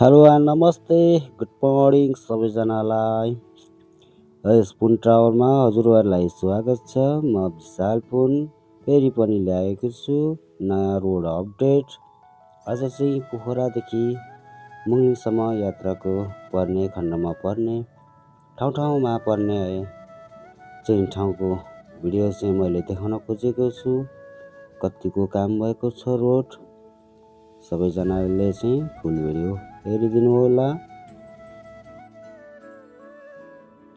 Hello नमस्ते good morning सबैजनालाई। यस पुन ट्राभलमा हजुरहरूलाई स्वागत छ। म विशाल पुन फेरि पनि ल्याएको छु नयाँ रोड अपडेट। आज चाहिँ पोखरादेखि मुङलिङसम्म यात्राको पर्ने खण्डमा पर्ने ठाउँमा पर्ने चाहिँ ठाउँको भिडियो चाहिँ मैले देखाउन खोजेको छु। कतिको काम भएको छ रोड, सबैजनाले चाहिँ फुल भिडियो हेरिदिनु होला।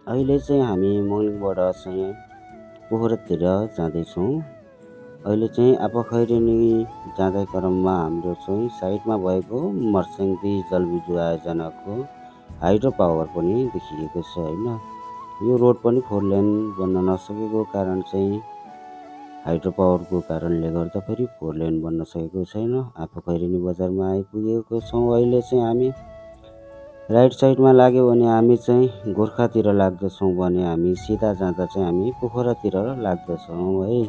अहिले चाहिँ हामी मुङलिङबाट चाहिँ पोखरातिर जाँदैछौँ। अहिले चाहिँ आँबुखैरेनी जाँदै क्रममा हाम्रो चाहिँ साइडमा भएको मर्स्याङ्दी जलविद्युत आयोजनाको हाइड्रो पावर पनि देखिएको छ होइन। यो रोड पनि 4 लेन बन्न नसकेको कारण चाहिँ हाइड्रो पावरको कारणले गर्दा फेरि 4 लेन बन्न सकेको छैन। आँबुखैरेनी बजारमा आइपुगेको छौँ। अहिले चाहिँ हामी राइट साइडमा लाग्यो भने हामी चाहिँ गोर्खातिर लाग्दछौँ भने हामी सिधा जाँदा चाहिँ हामी पोखरातिर लाग्दछौँ है।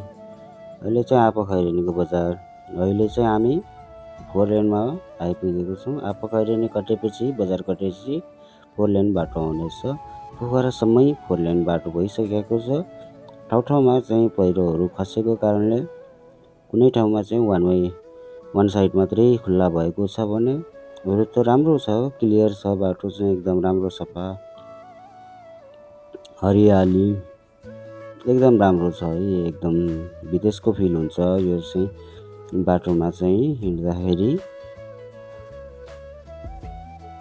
अहिले चाहिँ आँबुखैरेनीको बजार, अहिले चाहिँ हामी 4 लेनमा आइपुगेको छौँ। आँबुखैरेनी कटेपछि बजार कटेपछि 4 लेन बाटो आउनेछ। पोखरासम्मै 4 लेन बाटो भइसकेको छ। ठाउँमा चाहिँ पहिरोहरू खसेको कारणले कुनै ठाउँमा चाहिँ वान साइड मात्रै खुल्ला भएको छ भने अरू त राम्रो छ, क्लियर छ बाटो चाहिँ एकदम राम्रो सफा हरियाली एकदम राम्रो छ है। एकदम विदेशको फिल हुन्छ यो चाहिँ बाटोमा चाहिँ हिँड्दाखेरि।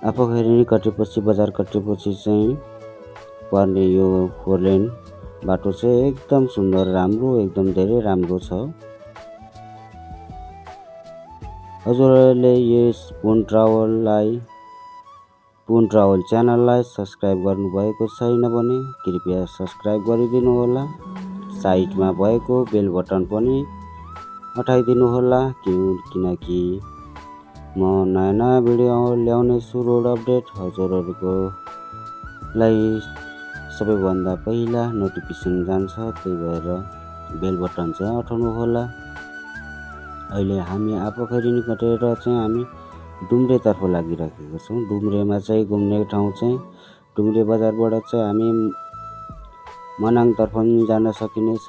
आँबुखैरेनी कटेपछि बजार कटेपछि चाहिँ पर्ने यो 4 लेन बाटो चाहिँ एकदम सुन्दर राम्रो एकदम धेरै राम्रो छ। हजुरहरूले यस पुन ट्राभल च्यानललाई सब्सक्राइब गर्नुभएको छैन भने कृपया सब्सक्राइब गरिदिनु होला। साइडमा भएको बेल बटन पनि हटाइदिनु होला किनकि म नयाँ भिडियो ल्याउने छु रोड अपडेट हजुरहरूको लागि सबैभन्दा पहिला नोटिफिकेसन जान्छ, त्यही भएर बेल बटन चाहिँ हटाउनु होला। अहिले हामी आँबुखैरेनी कटेर चाहिँ हामी डुम्रेतर्फ लागिराखेका छौँ। डुम्रेमा चाहिँ घुम्ने ठाउँ चाहिँ डुम्रे बजारबाट चाहिँ हामी मनाङतर्फ पनि जान सकिनेछ।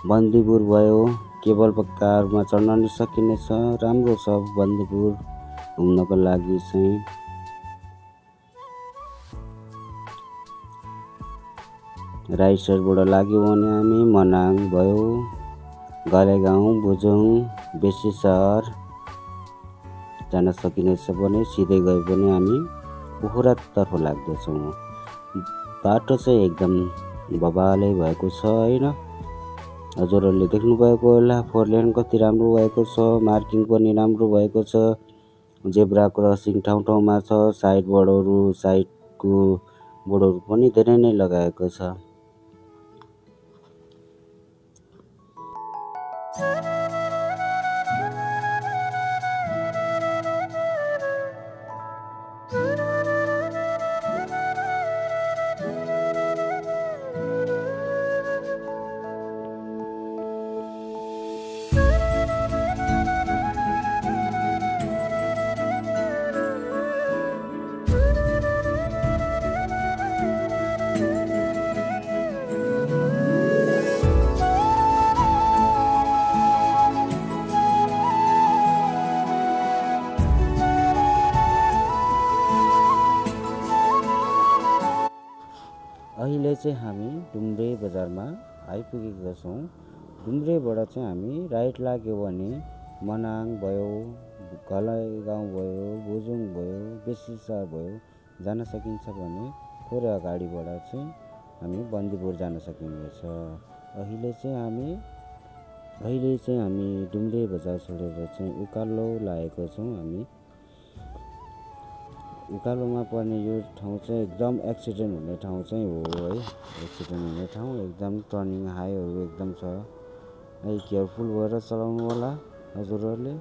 बन्दीपुर भयो, केबल कारमा चढ्न नि सकिनेछ। राम्रो छ बन्दीपुर घुम्नको लागि चाहिँ। राइट साइडबाट लाग्यो भने हामी मनाङ भयो, गलेगाउँ, बुजुङ, बेसी सहर जान सकिनेछ भने सिधै गए पनि हामी पोखरातर्फ लाग्दछौँ। बाटो चाहिँ एकदम बबालै भएको छ होइन। हजुरहरूले देख्नुभएको होला 4 लेन कति राम्रो भएको छ, मार्किङ पनि राम्रो भएको छ, जेब्रा क्रसिङ ठाउँमा छ, साइडको बोर्डहरू पनि धेरै नै लगाएको छ। अहिले चाहिँ हामी डुम्रे बजारमा आइपुगेका छौँ। डुम्रेबाट चाहिँ हामी राइट लाग्यो भने मनाङ भयो, गलेगाउँ भयो, बुजुङ भयो, बेसी सहर भयो जान सकिन्छ भने थोरै अगाडिबाट चाहिँ हामी बन्दीपुर जान सकिनेछ। अहिले चाहिँ हामी डुम्रे बजार छोडेर चाहिँ उकालो लागेको छौँ। हामी उकालोमा पर्ने यो ठाउँ चाहिँ एकदम एक्सिडेन्ट हुने ठाउँ चाहिँ हो है। एक्सिडेन्ट हुने ठाउँ एकदम टर्निङ हाईहरू एकदम छ है। केयरफुल भएर चलाउनु होला हजुरहरूले।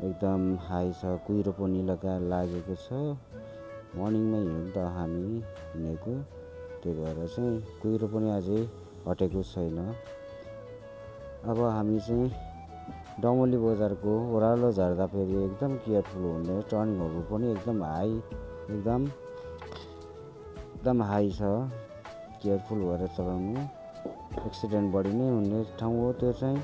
एकदम हाई छ, कुहिरो पनि लागेको छ। मर्निङमै हिँड्दा हामी हिँडेको, त्यही भएर चाहिँ कुहिरो पनि अझै हटेको छैन। अब हामी चाहिँ दमौली बजारको ओह्रालो झर्दा फेरि एकदम केयरफुल हुने, टर्निङहरू पनि एकदम हाई छ, केयरफुल भएर चलाउनु। एक्सिडेन्ट बढी नै हुने ठाउँ हो त्यो चाहिँ।